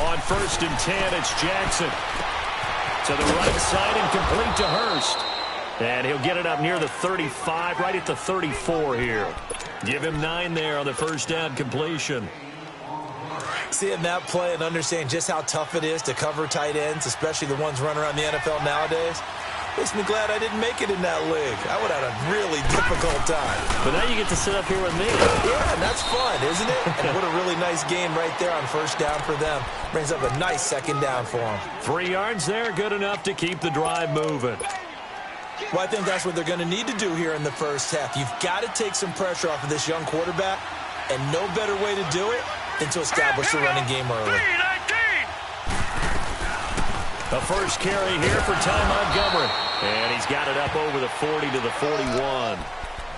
On 1st and 10, it's Jackson. To the right side and complete to Hurst. And he'll get it up near the 35, right at the 34 here. Give him 9 there on the first down completion. Seeing that play and understand just how tough it is to cover tight ends, especially the ones running around the NFL nowadays, makes me glad I didn't make it in that league. I would have had a really difficult time. But now you get to sit up here with me. Yeah, and that's fun, isn't it? And what a really nice game right there on first down for them. Brings up a nice second down for them. 3 yards there, good enough to keep the drive moving. Well, I think that's what they're going to need to do here in the first half. You've got to take some pressure off of this young quarterback, and no better way to do it than to establish the running game early. The first carry here for Ty Montgomery. And he's got it up over the 40 to the 41.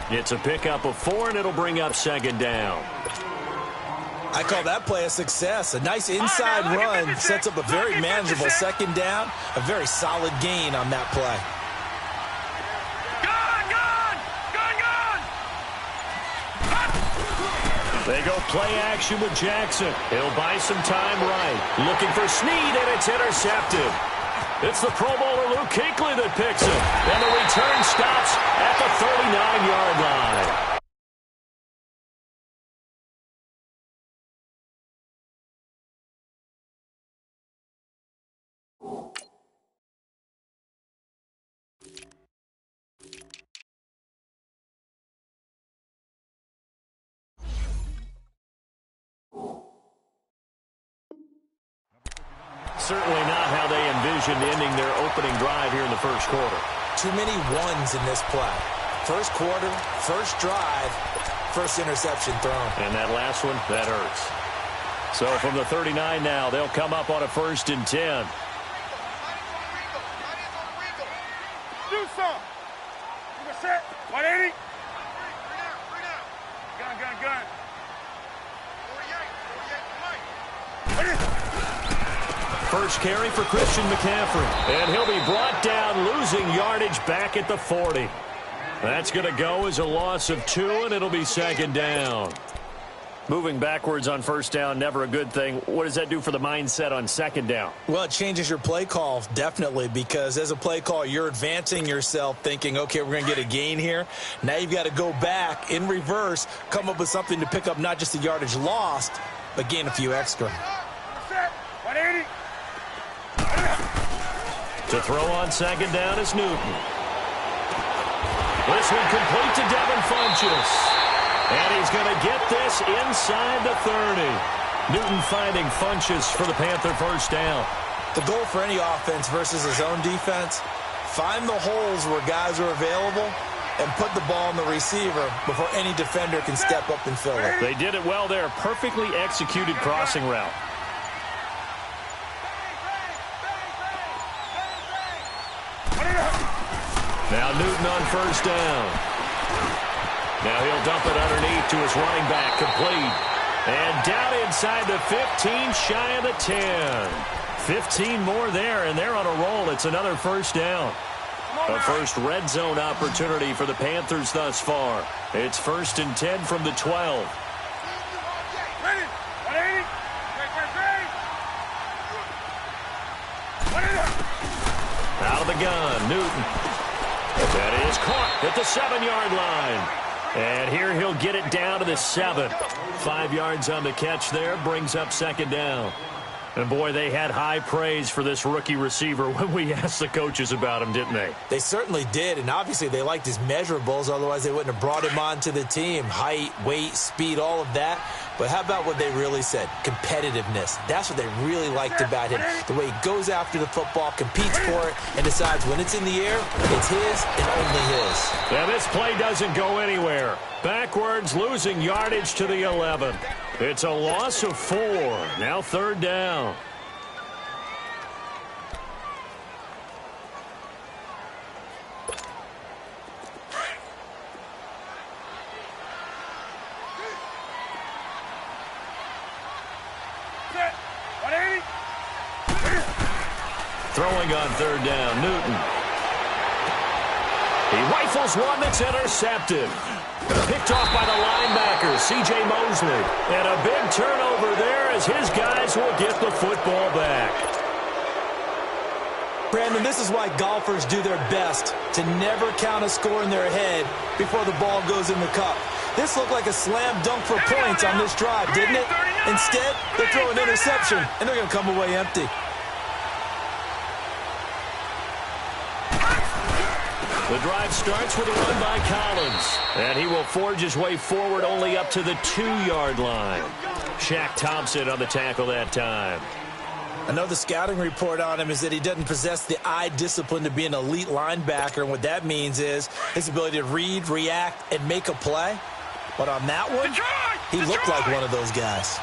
It's a pickup of 4, and it'll bring up second down. I call that play a success. A nice inside run sets up a very manageable second down. A very solid gain on that play. They go play action with Jackson. He'll buy some time right. Looking for Snead, and it's intercepted. It's the Pro Bowler Luke Kuechly that picks it. And the return stops at the 39-yard line. Certainly not how they envisioned ending their opening drive here in the first quarter. Too many ones in this play. First quarter, first drive, first interception thrown. And that last one, that hurts. So from the 39 now, they'll come up on a 1st and 10. Do some. Set. 180. Gun. 48. First carry for Christian McCaffrey. And he'll be brought down, losing yardage back at the 40. That's going to go as a loss of 2, and it'll be second down. Moving backwards on first down, never a good thing. What does that do for the mindset on second down? Well, it changes your play call, definitely, because as a play call, you're advancing yourself thinking, okay, we're going to get a gain here. Now you've got to go back in reverse, come up with something to pick up not just the yardage lost, but gain a few extra. 180. To throw on second down is Newton. This one complete to Devin Funchess. And he's going to get this inside the 30. Newton finding Funchess for the Panther first down. The goal for any offense versus his own defense, find the holes where guys are available and put the ball on the receiver before any defender can step up and fill it. They did it well there. Perfectly executed crossing route. Now Newton on first down. Now he'll dump it underneath to his running back, complete. And down inside the 15, shy of the 10. 15 more there, and they're on a roll. It's another first down. A first red zone opportunity for the Panthers thus far. It's 1st and 10 from the 12. Out of the gun, Newton. That is caught at the 7-yard line. And here he'll get it down to the 7. 5 yards on the catch there, brings up second down. And, boy, they had high praise for this rookie receiver when we asked the coaches about him, didn't they? They certainly did, and obviously they liked his measurables. Otherwise, they wouldn't have brought him onto the team. Height, weight, speed, all of that. But how about what they really said? Competitiveness. That's what they really liked about him. The way he goes after the football, competes for it, and decides when it's in the air, it's his and only his. Yeah, this play doesn't go anywhere. Backwards, losing yardage to the 11. It's a loss of 4. Now 3rd down. Throwing on 3rd down, Newton. He rifles one that's intercepted. Picked off by the linebacker, C.J. Mosley. And a big turnover there as his guys Panthers will get the football back. Brandon, this is why golfers do their best to never count a score in their head before the ball goes in the cup. This looked like a slam dunk for points on this drive, didn't it? Instead, they throw an interception, and they're going to come away empty. The drive starts with a run by Collins, and he will forge his way forward only up to the 2-yard line. Shaq Thompson on the tackle that time. I know the scouting report on him is that he doesn't possess the eye discipline to be an elite linebacker, and what that means is his ability to read, react, and make a play. But on that one, he looked like one of those guys.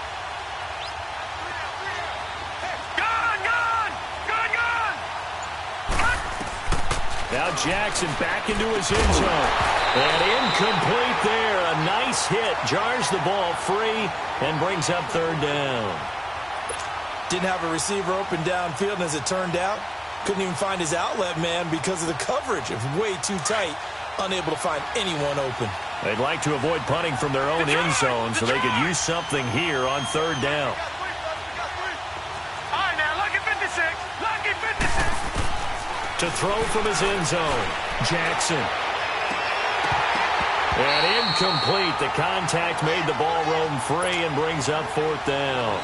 Now Jackson back into his end zone. And incomplete there. A nice hit. Jars the ball free and brings up third down. Didn't have a receiver open downfield, and as it turned out, couldn't even find his outlet man because of the coverage. It was way too tight. Unable to find anyone open. They'd like to avoid punting from their own end zone so they could use something here on third down. All right, now, lucky 56. Lucky 56. To throw from his end zone, Jackson. And incomplete. The contact made the ball roam free and brings up fourth down.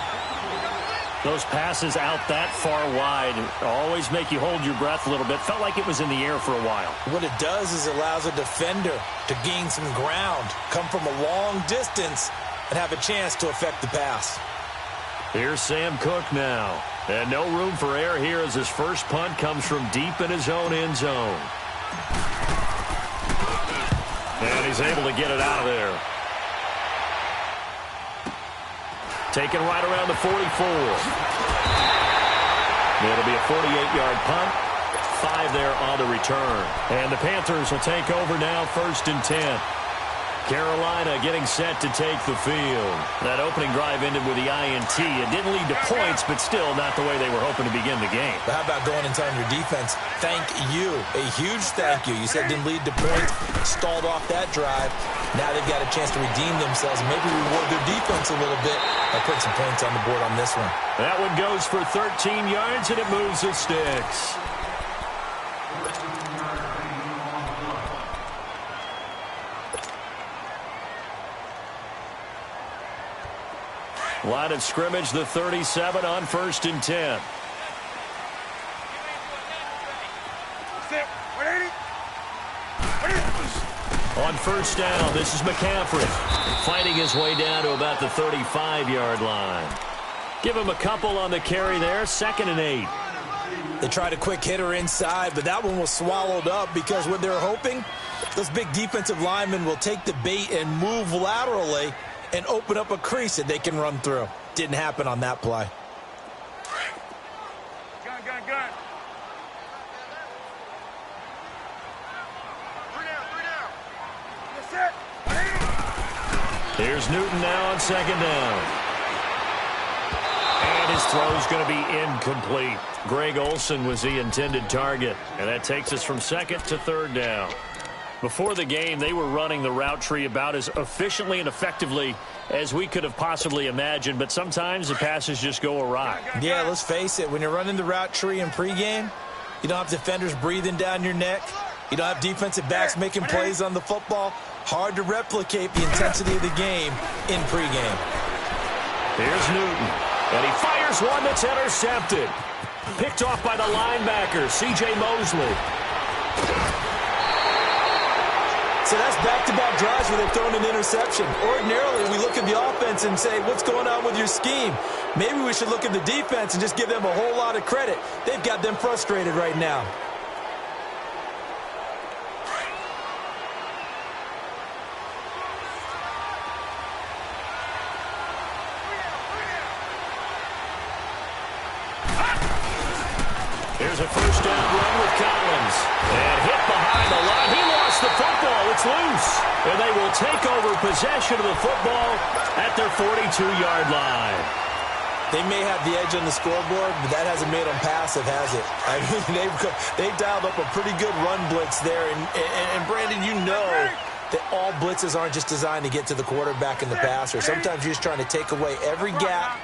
Those passes out that far wide always make you hold your breath a little bit. Felt like it was in the air for a while. What it does is it allows a defender to gain some ground, come from a long distance, and have a chance to affect the pass. Here's Sam Cook now. And no room for error here as his first punt comes from deep in his own end zone. And he's able to get it out of there. Taken right around the 44. It'll be a 48-yard punt. 5 there on the return. And the Panthers will take over now, 1st and 10. Carolina getting set to take the field. That opening drive ended with the INT. It didn't lead to points, but still not the way they were hoping to begin the game. But how about going and telling your defense, thank you, a huge thank you. You said it didn't lead to points, stalled off that drive. Now they've got a chance to redeem themselves, maybe reward their defense a little bit by putting some points on the board on this one. That one goes for 13 yards, and it moves the sticks. Line of scrimmage, the 37 on 1st and 10. On 1st down, this is McCaffrey. Fighting his way down to about the 35-yard line. Give him a couple on the carry there, 2nd and 8. They tried a quick hitter inside, but that one was swallowed up because what they're hoping, those big defensive linemen will take the bait and move laterally and open up a crease that they can run through. Didn't happen on that play. Gun. Here's Newton now on 2nd down. And his throw's going to be incomplete. Greg Olsen was the intended target. And that takes us from 2nd to 3rd down. Before the game, they were running the route tree about as efficiently and effectively as we could have possibly imagined, but sometimes the passes just go awry. Yeah, let's face it. When you're running the route tree in pregame, you don't have defenders breathing down your neck. You don't have defensive backs making plays on the football. Hard to replicate the intensity of the game in pregame. Here's Newton, and he fires one that's intercepted. Picked off by the linebacker, C.J. Mosley. So that's back-to-back drives where they've thrown an interception. Ordinarily, we look at the offense and say, what's going on with your scheme? Maybe we should look at the defense and just give them a whole lot of credit. They've got them frustrated right now. Here's a 1st down run with Collins. And hit behind the line. He lost the football. It's loose. And they will take over possession of the football at their 42-yard line. They may have the edge on the scoreboard, but that hasn't made them passive, has it? I mean, they've dialed up a pretty good run blitz there. And Brandon, you know that all blitzes aren't just designed to get to the quarterback and the passer. Sometimes you're just trying to take away every gap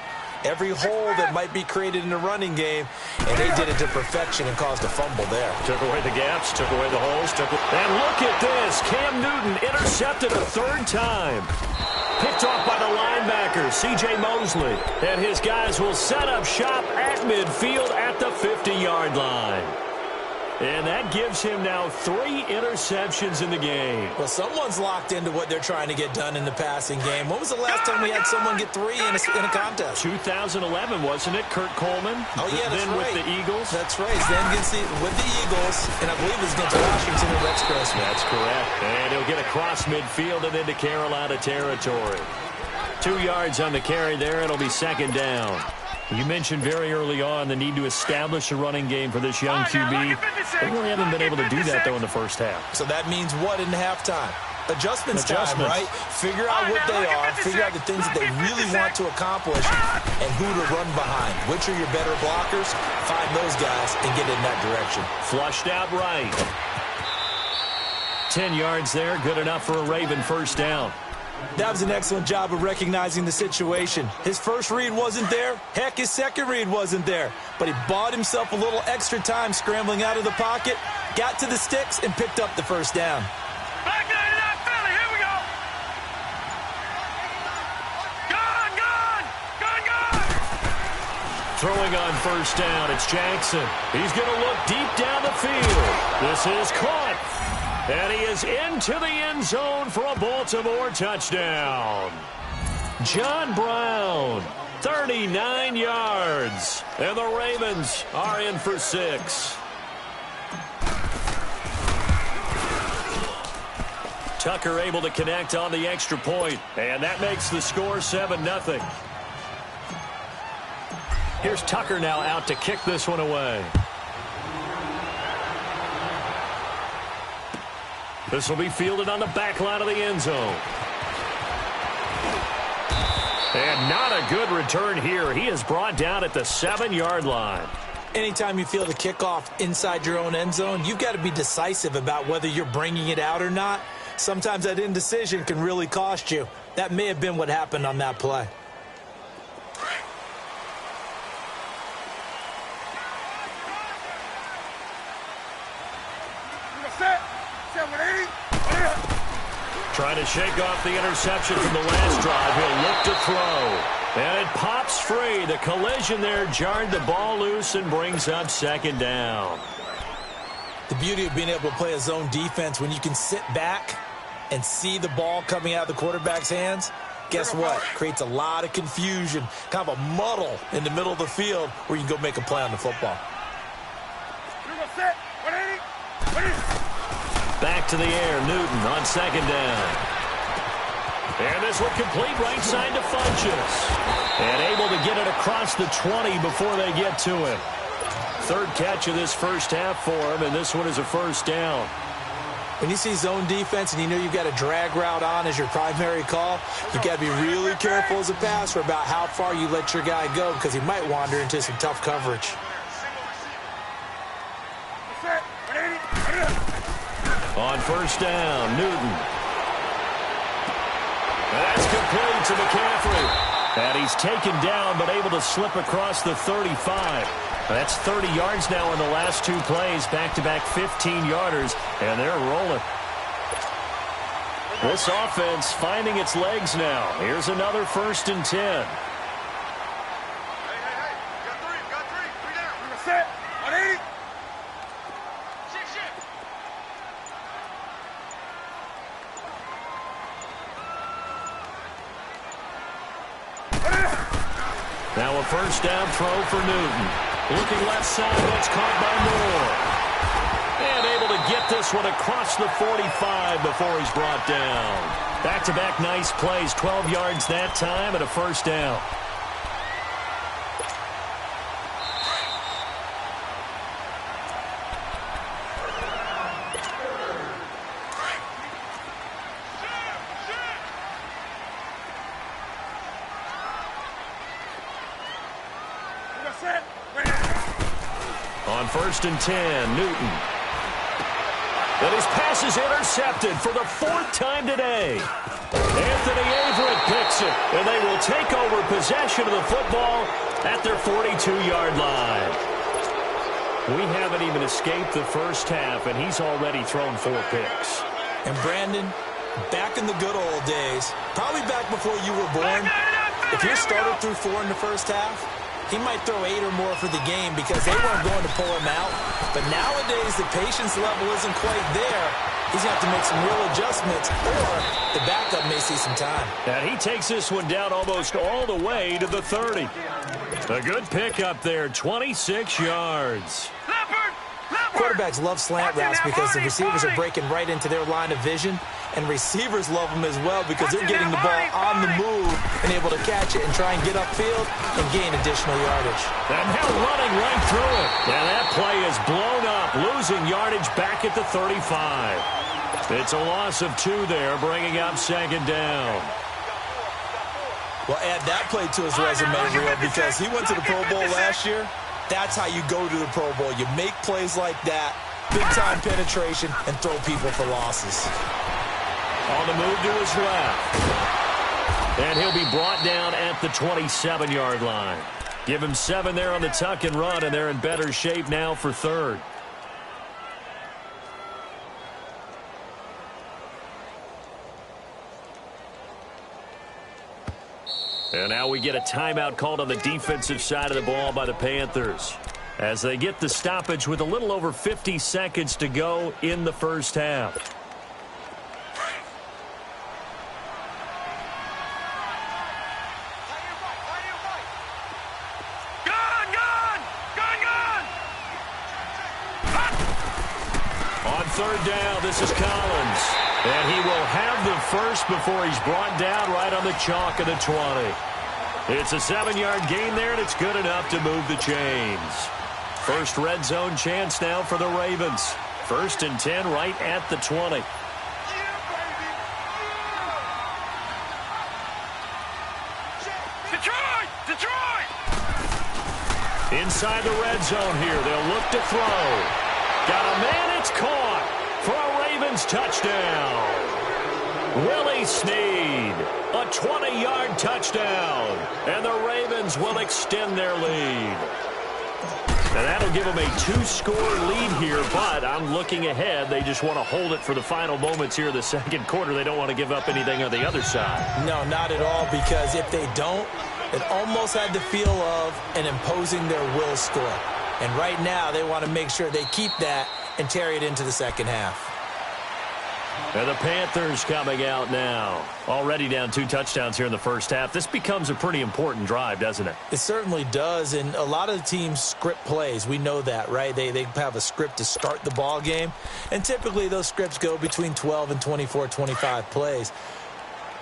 every hole that might be created in the running game, and they did it to perfection and caused a fumble there. Took away the gaps, took away the holes. And look at this. Cam Newton intercepted a third time. Picked off by the linebacker, C.J. Mosley. And his guys will set up shop at midfield at the 50-yard line. And that gives him now 3 interceptions in the game. Well, someone's locked into what they're trying to get done in the passing game. When was the last time we had someone get 3 in a contest? 2011, wasn't it? Kurt Coleman? Oh, yeah, that's then right. with the Eagles? That's right. Then with the Eagles, and I believe it was against Washington and Rex Grossman. That's correct. And he'll get across midfield and into Carolina territory. 2 yards on the carry there. It'll be second down. You mentioned very early on the need to establish a running game for this young QB. They really haven't been able to do that, though, in the first half. So that means what in halftime? Adjustments time, right? Figure out what they are, figure out the things that they really want to accomplish, and who to run behind. Which are your better blockers? Find those guys and get in that direction. Flushed out right. 10 yards there, good enough for a Raven first down. That was an excellent job of recognizing the situation. His first read wasn't there. Heck, his second read wasn't there. But he bought himself a little extra time scrambling out of the pocket, got to the sticks, and picked up the first down. Back into that Philly. Here we go. Gone. Throwing on first down, it's Jackson. He's going to look deep down the field. This is caught. And he is into the end zone for a Baltimore touchdown. John Brown, 39 yards. And the Ravens are in for 6. Tucker able to connect on the extra point. And that makes the score 7-0. Here's Tucker now out to kick this one away. This will be fielded on the back line of the end zone. And not a good return here. He is brought down at the 7-yard line. Anytime you feel the kickoff inside your own end zone, you've got to be decisive about whether you're bringing it out or not. Sometimes that indecision can really cost you. That may have been what happened on that play. Trying to shake off the interception from the last drive. He'll look to throw. And it pops free. The collision there jarred the ball loose and brings up second down. The beauty of being able to play a zone defense when you can sit back and see the ball coming out of the quarterback's hands, guess what? Creates a lot of confusion, kind of a muddle in the middle of the field where you can go make a play on the football. Back to the air, Newton on second down. And this one complete right side to Funchess. And able to get it across the 20 before they get to him. Third catch of this first half for him, and this one is a first down. When you see zone defense and you know you've got a drag route on as your primary call, you've got to be really careful as a passer about how far you let your guy go because he might wander into some tough coverage. On first down, Newton. That's complete to McCaffrey. And he's taken down but able to slip across the 35. That's 30 yards now in the last 2 plays. Back-to-back 15-yarders, and they're rolling. This offense finding its legs now. Here's another 1st and 10. Now a first down throw for Newton. Looking left side, that's caught by Moore. And able to get this one across the 45 before he's brought down. Back-to-back nice plays, 12 yards that time and a first down. On 1st and 10, Newton. And his pass is intercepted for the 4th time today. Anthony Averett picks it, and they will take over possession of the football at their 42-yard line. We haven't even escaped the first half, and he's already thrown 4 picks. And Brandon, back in the good old days, probably back before you were born, if your starter threw 4 in the first half, he might throw 8 or more for the game because they weren't going to pull him out. But nowadays, the patience level isn't quite there. He's going to have to make some real adjustments, or the backup may see some time. And he takes this one down almost all the way to the 30. A good pickup there, 26 yards. Quarterbacks love slant routes because the receivers are breaking right into their line of vision, and receivers love them as well because they're getting the ball on the move and able to catch it and try and get upfield and gain additional yardage. And now running right through it. And that play is blown up, losing yardage back at the 35. It's a loss of 2 there, bringing up 2nd down. Well, add that play to his resume, Rio, because he went to the Pro Bowl last year. That's how you go to the Pro Bowl. You make plays like that, big-time penetration, and throw people for losses. On the move to his left. And he'll be brought down at the 27-yard line. Give him 7 there on the tuck and run, and they're in better shape now for 3rd. And now we get a timeout called on the defensive side of the ball by the Panthers as they get the stoppage with a little over 50 seconds to go in the first half. On 3rd down, this is Collins. And he will have the first before he's brought down right on the chalk of the 20. It's a 7-yard gain there, and it's good enough to move the chains. First red zone chance now for the Ravens. 1st and 10 right at the 20. Detroit! Inside the red zone here, they'll look to throw. Got a man, it's caught for a Ravens touchdown. Willie Snead, a 20-yard touchdown, and the Ravens will extend their lead. And that'll give them a 2-score lead here, but I'm looking ahead. They just want to hold it for the final moments here in the 2nd quarter. They don't want to give up anything on the other side. No, not at all, because if they don't, it almost had the feel of an imposing their will score. And right now, they want to make sure they keep that and carry it into the 2nd half. And the Panthers coming out now. Already down 2 touchdowns here in the first half. This becomes a pretty important drive, doesn't it? It certainly does, and a lot of the teams script plays. We know that, right? They have a script to start the ball game, and typically those scripts go between 12 and 24, 25 plays.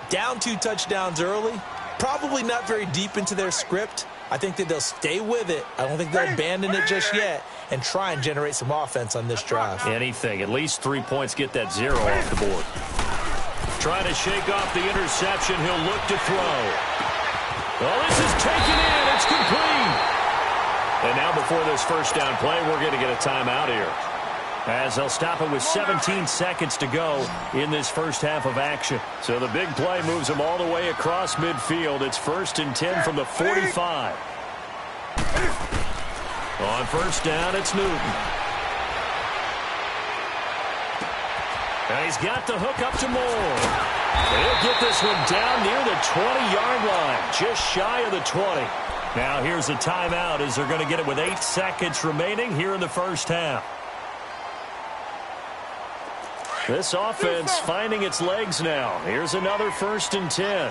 Down 2 touchdowns early, probably not very deep into their script. I think that they'll stay with it. I don't think they'll abandon it just yet and try and generate some offense on this drive. Anything. At least 3 points, get that 0 off the board. Trying to shake off the interception. He'll look to throw. Well, this is taken in. It's complete. And now before this first down play, we're going to get a timeout here, as they'll stop it with 17 seconds to go in this first half of action. So the big play moves them all the way across midfield. It's 1st and 10 from the 45. On 1st down, it's Newton. And he's got the hook up to Moore. And he'll get this one down near the 20-yard line, just shy of the 20. Now here's a timeout as they're going to get it with 8 seconds remaining here in the first half. This offense finding its legs now. Here's another 1st and 10.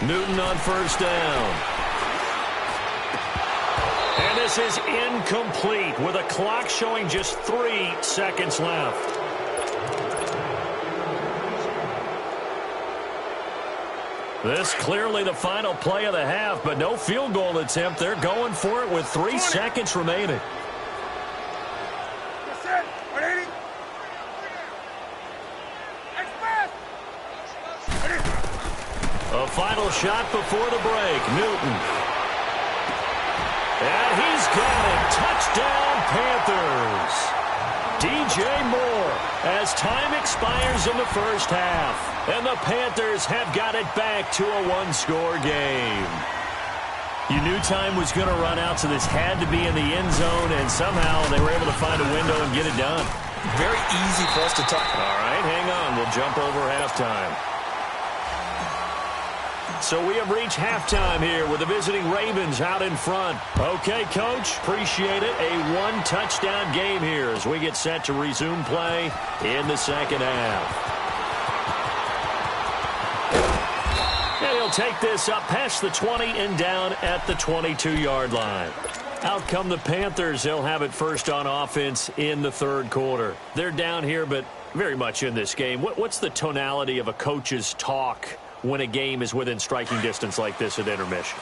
Newton on 1st down. And this is incomplete with a clock showing just 3 seconds left. This clearly the final play of the half, but no field goal attempt. They're going for it with 3 seconds remaining. A final shot before the break. Newton And he's got it. Touchdown, Panthers. DJ Moore as time expires in the first half. And the Panthers have got it back to a one-score game. You knew time was going to run out, so this had to be in the end zone, and somehow they were able to find a window and get it done. Very easy for us to talk. All right, hang on. We'll jump over halftime. So we have reached halftime here with the visiting Ravens out in front. Okay, Coach, appreciate it. A one-touchdown game here as we get set to resume play in the second half. And he'll take this up past the 20 and down at the 22-yard line. Out come the Panthers. They'll have it first on offense in the third quarter. They're down here, but very much in this game. What's the tonality of a coach's talk when a game is within striking distance like this at intermission?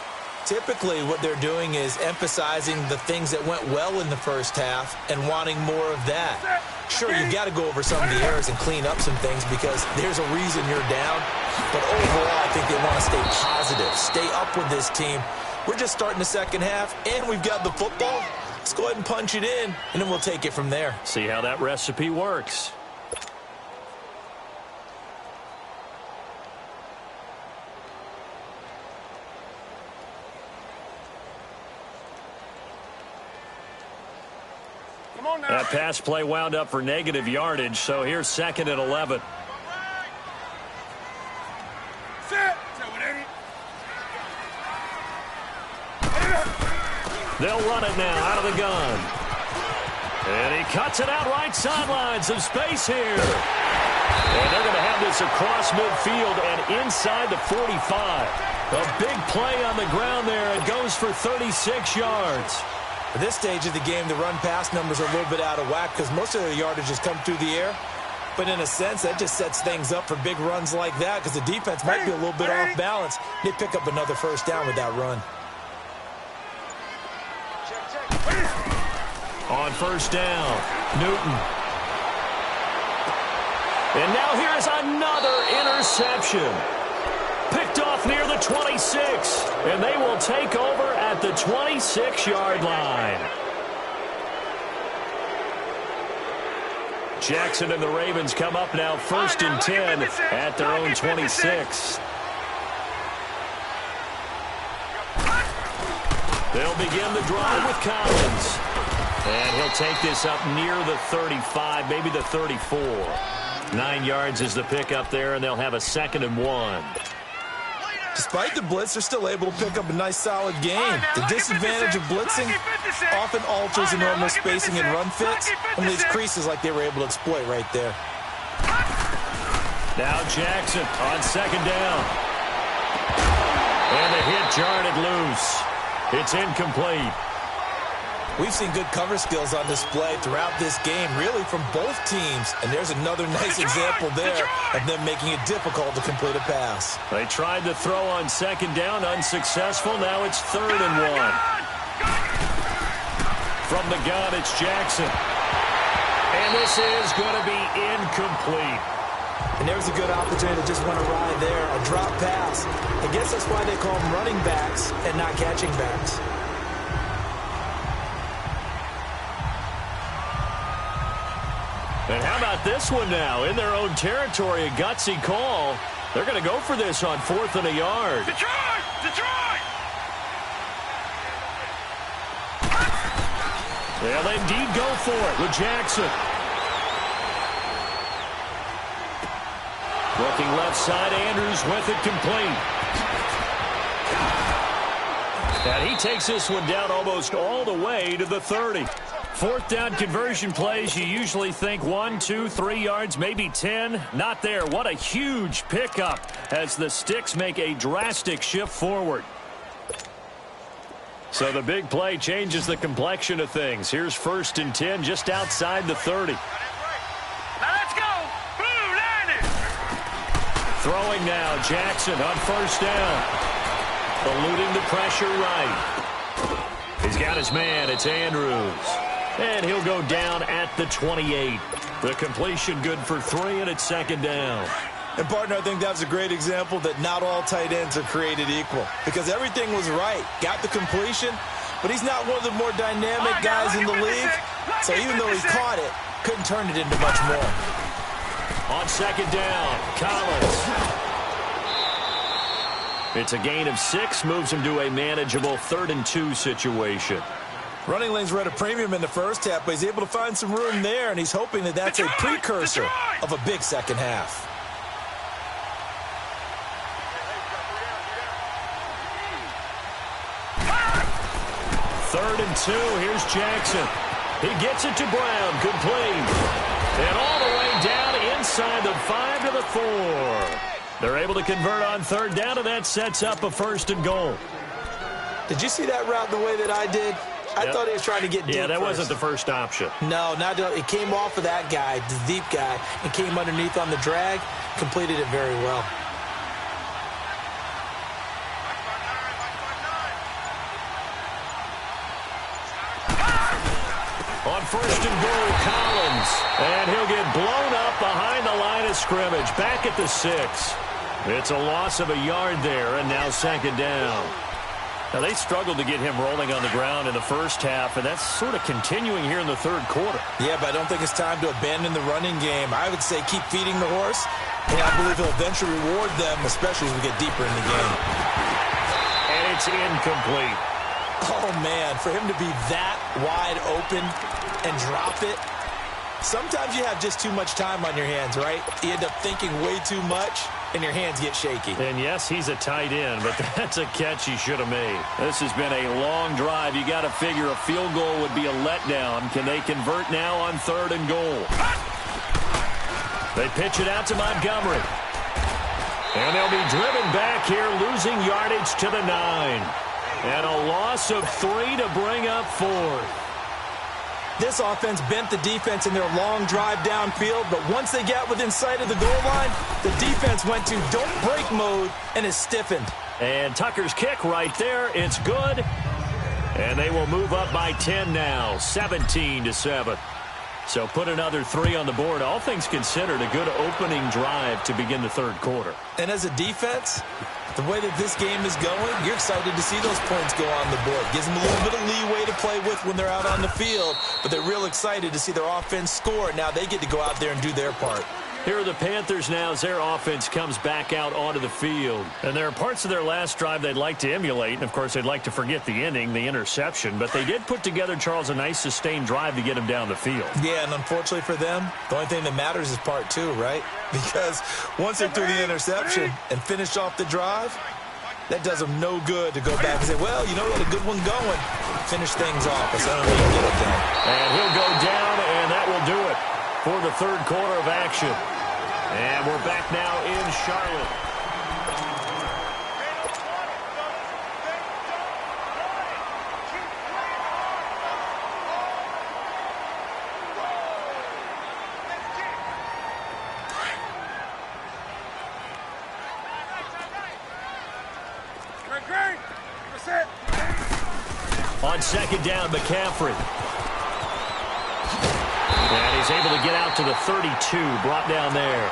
Typically, what they're doing is emphasizing the things that went well in the first half and wanting more of that. Sure, you've got to go over some of the errors and clean up some things because there's a reason you're down. But overall, I think they want to stay positive, stay up with this team. We're just starting the second half, and we've got the football. Let's go ahead and punch it in, and then we'll take it from there. See how that recipe works. That pass play wound up for negative yardage, so here's second and 11. They'll run it now out of the gun. And he cuts it out right sideline. Some space here. And they're going to have this across midfield and inside the 45. A big play on the ground there. It goes for 36 yards. At this stage of the game, the run-pass numbers are a little bit out of whack because most of the yardage has come through the air. But in a sense, that just sets things up for big runs like that because the defense might be a little bit off balance. They pick up another first down with that run. On first down, Newton. And now here's another interception. Picked off near the 26. And they will take over at the 26-yard line. Jackson and the Ravens come up now first and 10 at their own 26. They'll begin the drive with Collins. And he'll take this up near the 35, maybe the 34. 9 yards is the pickup there, and they'll have a 2nd and 1. Despite the blitz, they're still able to pick up a nice, solid game. The disadvantage of blitzing often alters the normal spacing and run fits and leaves creases like they were able to exploit right there. Now Jackson on 2nd down. And the hit jarred loose. It's incomplete. We've seen good cover skills on display throughout this game, really from both teams. And there's another nice example there of them making it difficult to complete a pass. They tried to throw on 2nd down, unsuccessful. Now it's 3rd and 1. From the gun, it's Jackson. And this is going to be incomplete. And there's a good opportunity to just went awry there, a drop pass. I guess that's why they call them running backs and not catching backs. And how about this one now? In their own territory, a gutsy call. They're going to go for this on 4th and a yard. Detroit! Detroit! They'll indeed go for it with Jackson. Looking left side, Andrews with it complete. And he takes this one down almost all the way to the 30. 4th down conversion plays, you usually think 1, 2, 3 yards, maybe 10. Not there. What a huge pickup as the Sticks make a drastic shift forward. So the big play changes the complexion of things. Here's 1st and 10 just outside the 30. Now let's go! Blue line it! Throwing now, Jackson on 1st down. Eluding the pressure right. He's got his man. It's Andrews. And he'll go down at the 28. The completion good for 3, and it's 2nd down. And, partner, I think that was a great example that not all tight ends are created equal because everything was right. Got the completion, but he's not one of the more dynamic guys in the league. So even though he caught it, couldn't turn it into much more. On second down, Collins. It's a gain of 6, moves him to a manageable 3rd and 2 situation. Running lanes were at a premium in the first half, but he's able to find some room there, and he's hoping that that's a precursor of a big second half. Third and 2, here's Jackson. He gets it to Brown, complete. And all the way down inside the 5 to the 4. They're able to convert on third down, and that sets up a 1st and goal. Did you see that route the way that I did? I thought he was trying to get deep. Yeah, that wasn't the first option. No, it came off of that guy, the deep guy, and came underneath on the drag. Completed it very well. On 1st and goal, Collins. And he'll get blown up behind the line of scrimmage. Back at the 6. It's a loss of a yard there, and now 2nd down. Now, they struggled to get him rolling on the ground in the first half, and that's sort of continuing here in the 3rd quarter. Yeah, but I don't think it's time to abandon the running game. I would say keep feeding the horse, and I believe he'll eventually reward them, especially as we get deeper in the game. And it's incomplete. Oh, man, for him to be that wide open and drop it. Sometimes you have just too much time on your hands, right? You end up thinking way too much, and your hands get shaky. And yes, he's a tight end, but that's a catch he should have made. This has been a long drive. You got to figure a field goal would be a letdown. Can they convert now on 3rd and goal? They pitch it out to Montgomery. And they'll be driven back here, losing yardage to the 9. And a loss of 3 to bring up 4th. This offense bent the defense in their long drive downfield, but once they got within sight of the goal line, the defense went to don't break mode and is stiffened. And Tucker's kick right there. It's good. And they will move up by 10 now, 17-7. So put another 3 on the board. All things considered, a good opening drive to begin the 3rd quarter. And as a defense, the way that this game is going, you're excited to see those points go on the board. Gives them a little bit of leeway to play with when they're out on the field, but they're real excited to see their offense score. Now they get to go out there and do their part. Here are the Panthers now as their offense comes back out onto the field. And there are parts of their last drive they'd like to emulate. And, of course, they'd like to forget the ending, the interception. But they did put together, Charles, a nice sustained drive to get him down the field. Yeah, and unfortunately for them, the only thing that matters is part 2, right? Because once they threw the interception and finished off the drive, that does them no good to go back and say, well, you know, we had a good one going. Finish things off. That's the only way to get it done. And he'll go down, and that will do it for the 3rd quarter of action. And we're back now in Charlotte. On 2nd down, McCaffrey. And he's able to get out to the 32, brought down there.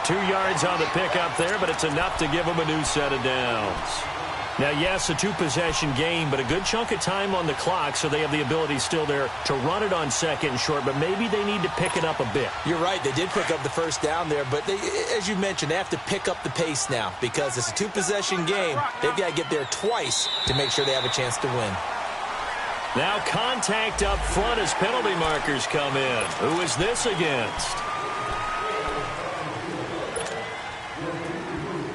2 yards on the pickup there, but it's enough to give him a new set of downs. Now, yes, a 2-possession game, but a good chunk of time on the clock, so they have the ability still there to run it on 2nd and short, but maybe they need to pick it up a bit. You're right. They did pick up the 1st down there, but they, as you mentioned, they have to pick up the pace now because it's a 2-possession game. They've got to get there twice to make sure they have a chance to win. Now contact up front as penalty markers come in. Who is this against?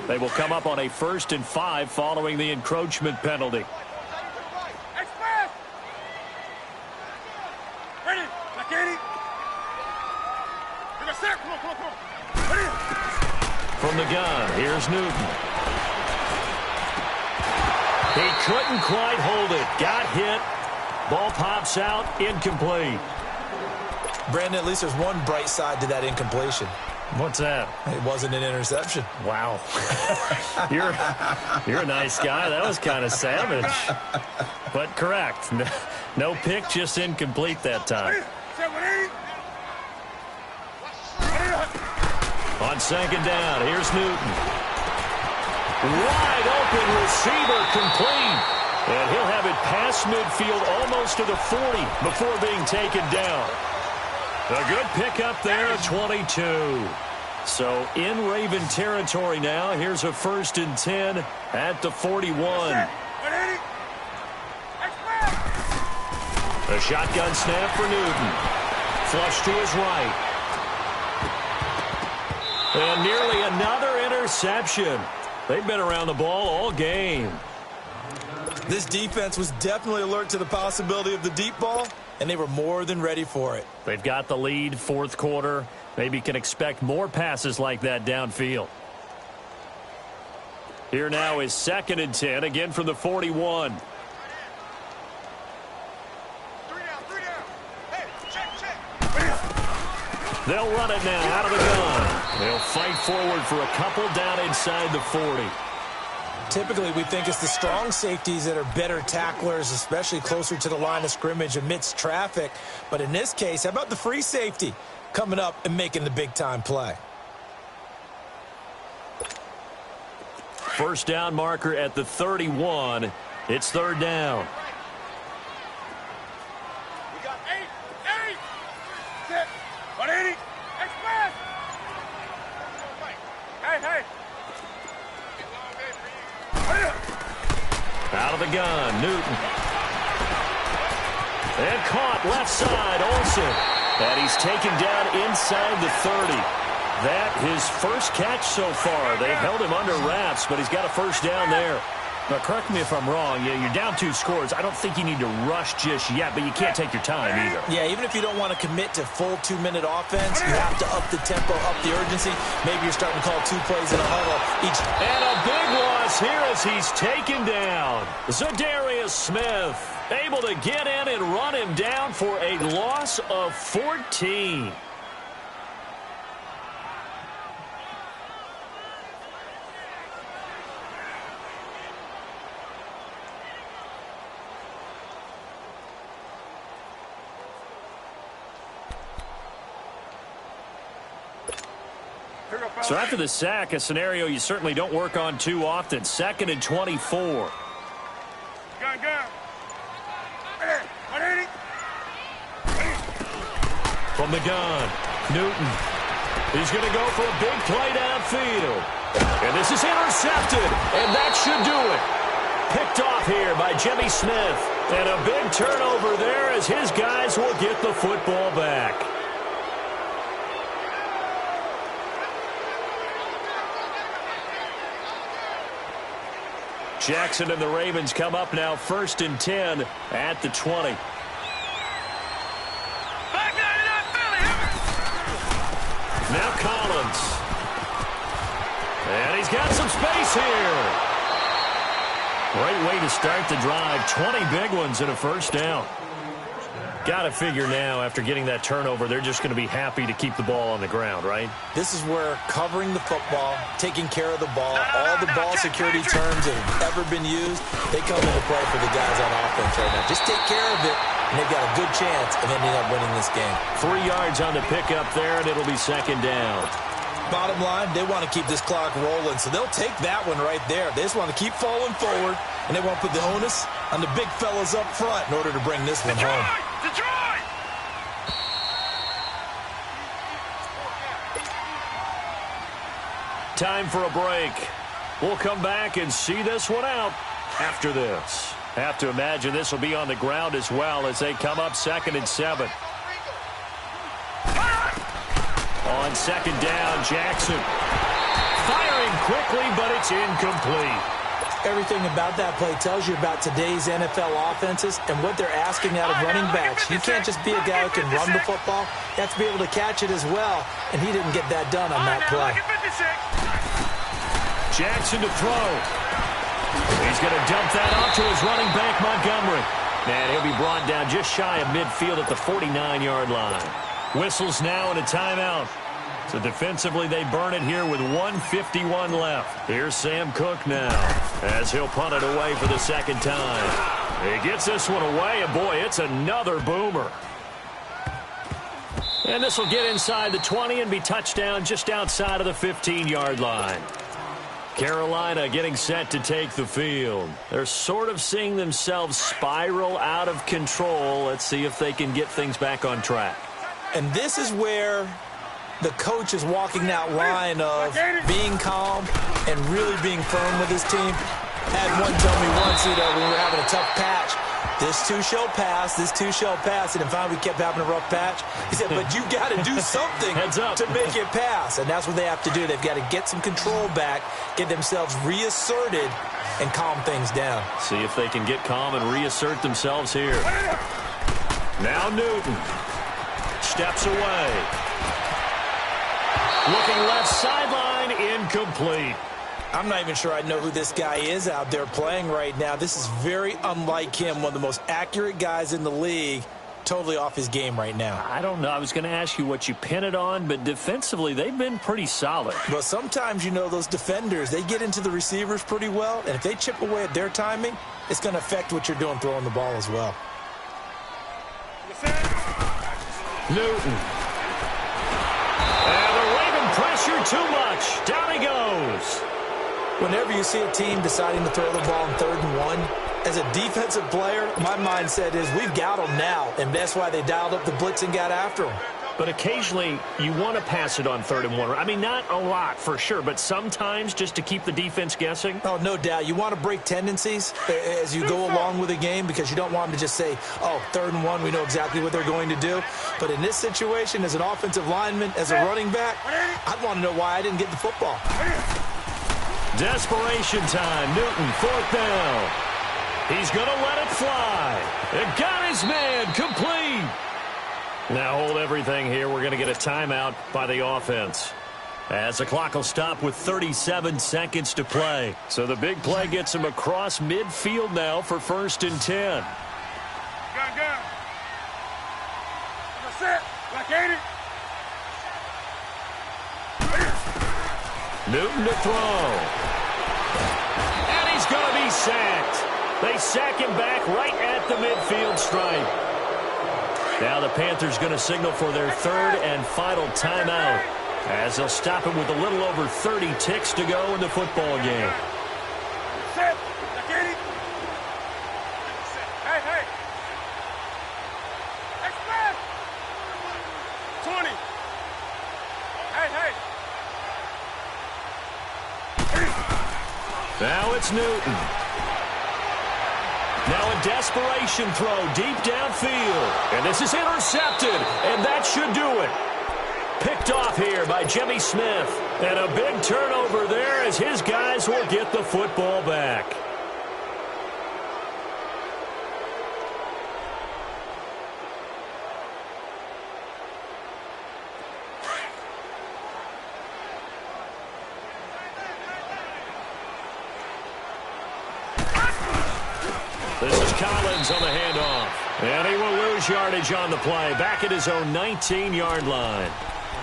They will come up on a 1st and 5 following the encroachment penalty. From the gun, here's Newton. He couldn't quite hold it. Got hit. Ball pops out, incomplete. Brandon, at least there's one bright side to that incompletion. What's that? It wasn't an interception. Wow. You're a nice guy. That was kind of savage. But correct. No pick, just incomplete that time. On 2nd down, here's Newton. Wide open receiver, complete. And he'll have it past midfield almost to the 40 before being taken down. A good pickup there at 22. So in Raven territory now. Here's a 1st and 10 at the 41. A shotgun snap for Newton. Flush to his right. And nearly another interception. They've been around the ball all game. This defense was definitely alert to the possibility of the deep ball, and they were more than ready for it. They've got the lead, 4th quarter. Maybe can expect more passes like that downfield. Here now is 2nd and 10, again from the 41. They'll run it now out of the gun. They'll fight forward for a couple down inside the 40. Typically, we think it's the strong safeties that are better tacklers, especially closer to the line of scrimmage amidst traffic. But in this case, how about the free safety coming up and making the big-time play? 1st down marker at the 31. It's 3rd down. We got 8, 6, 180, express! Hey! Out of the gun, Newton. And caught left side, Olsen. And he's taken down inside the 30. That his first catch so far. They've held him under wraps, but he's got a 1st down there. Now, correct me if I'm wrong. Yeah, you're down 2 scores. I don't think you need to rush just yet, but you can't take your time either. Yeah, even if you don't want to commit to full 2-minute offense, you have to up the tempo, up the urgency. Maybe you're starting to call 2 plays in a huddle each. And a big loss here as he's taken down. Zadarius Smith able to get in and run him down for a loss of 14. So after the sack, a scenario you certainly don't work on too often. 2nd and 24. Gun. 180. From the gun, Newton. He's going to go for a big play downfield. And this is intercepted, and that should do it. Picked off here by Jimmy Smith. And a big turnover there as his guys will get the football back. Jackson and the Ravens come up now 1st and 10 at the 20. Now Collins. And he's got some space here. Great way to start the drive. 20 big ones and a 1st down. Got to figure now, after getting that turnover, they're just going to be happy to keep the ball on the ground, right? This is where covering the football, taking care of the ball, all the ball security terms that have ever been used, they come into play for the guys on offense right now. Just take care of it, and they've got a good chance of ending up winning this game. 3 yards on the pickup there, and it'll be 2nd down. Bottom line, they want to keep this clock rolling, so they'll take that one right there. They just want to keep falling forward, and they want to put the onus on the big fellas up front in order to bring this one home. Detroit! Time for a break. We'll come back and see this one out after this. Have to imagine this will be on the ground as well as they come up 2nd and 7. On 2nd down, Jackson. Firing quickly, but it's incomplete. Everything about that play tells you about today's NFL offenses and what they're asking out of running backs. You can't just be a guy who can run the football. You have to be able to catch it as well, and he didn't get that done on that play. Jackson to throw. He's going to dump that off to his running back, Montgomery. And he'll be brought down just shy of midfield at the 49-yard line. Whistles now and a timeout. So defensively, they burn it here with 1:51 left. Here's Sam Cook now as he'll punt it away for the 2nd time. He gets this one away, and boy, it's another boomer. And this will get inside the 20 and be touchdown just outside of the 15-yard line. Carolina getting set to take the field. They're sort of seeing themselves spiral out of control. Let's see if they can get things back on track. And this is where the coach is walking that line of being calm and really being firm with his team. Had one tell me once, when we were having a tough patch, this too shall pass, this too shall pass. And finally we kept having a rough patch. He said, but you got to do something to make it pass. And that's what they have to do. They've got to get some control back, get themselves reasserted, and calm things down. See if they can get calm and reassert themselves here. Now Newton steps away. Looking left sideline, incomplete. I'm not even sure I know who this guy is out there playing right now. This is very unlike him, one of the most accurate guys in the league, totally off his game right now. I don't know. I was going to ask you what you pin it on, but defensively, they've been pretty solid. But sometimes, those defenders, they get into the receivers pretty well, and if they chip away at their timing, it's going to affect what you're doing throwing the ball as well. Newton. And the Raven pressure too much. Down he goes. Whenever you see a team deciding to throw the ball in 3rd and 1, as a defensive player, my mindset is we've got them now, and that's why they dialed up the blitz and got after them. But occasionally, you want to pass it on 3rd and 1. I mean, not a lot for sure, but sometimes just to keep the defense guessing. Oh, no doubt. You want to break tendencies as you go along with a game because you don't want them to just say, oh, 3rd and 1, we know exactly what they're going to do. But in this situation, as an offensive lineman, as a running back, I'd want to know why I didn't get the football. Desperation time. Newton, 4th down. He's going to let it fly. It got his man complete. Now hold everything here. We're going to get a timeout by the offense. As the clock will stop with 37 seconds to play. So the big play gets him across midfield now for 1st and 10. Gun. Set. Like 80. Newton to throw. And he's going to be sacked. They sack him back right at the midfield stripe. Now the Panthers going to signal for their 3rd and final timeout as they'll stop him with a little over 30 ticks to go in the football game. Set. Like 80. Hey. Express. 20. Hey. Now it's Newton. Now a desperation throw deep downfield. And this is intercepted, and that should do it. Picked off here by Jimmy Smith. And a big turnover there as his guys will get the football back. This is Collins on the handoff. And he will lose yardage on the play. Back at his own 19-yard line.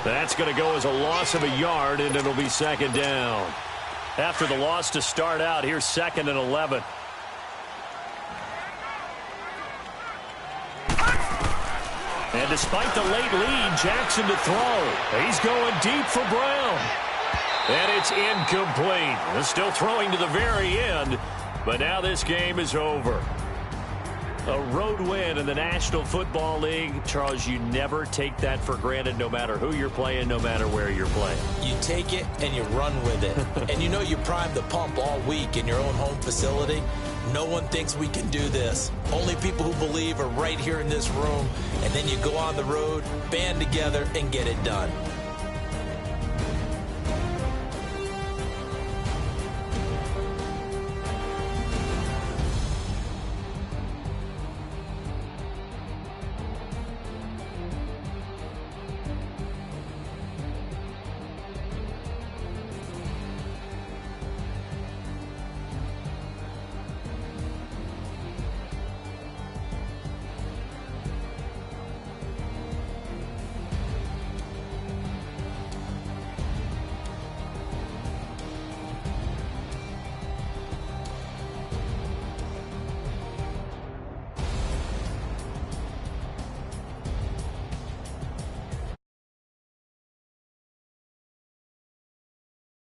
That's going to go as a loss of a yard, and it'll be 2nd down. After the loss to start out, here's 2nd and 11. And despite the late lead, Jackson to throw. He's going deep for Brown. And it's incomplete. They're still throwing to the very end. But now this game is over. A road win in the National Football League. Charles, you never take that for granted no matter who you're playing, no matter where you're playing. You take it and you run with it. And you primed the pump all week in your own home facility. No one thinks we can do this. Only people who believe are right here in this room. And then you go on the road, band together, and get it done.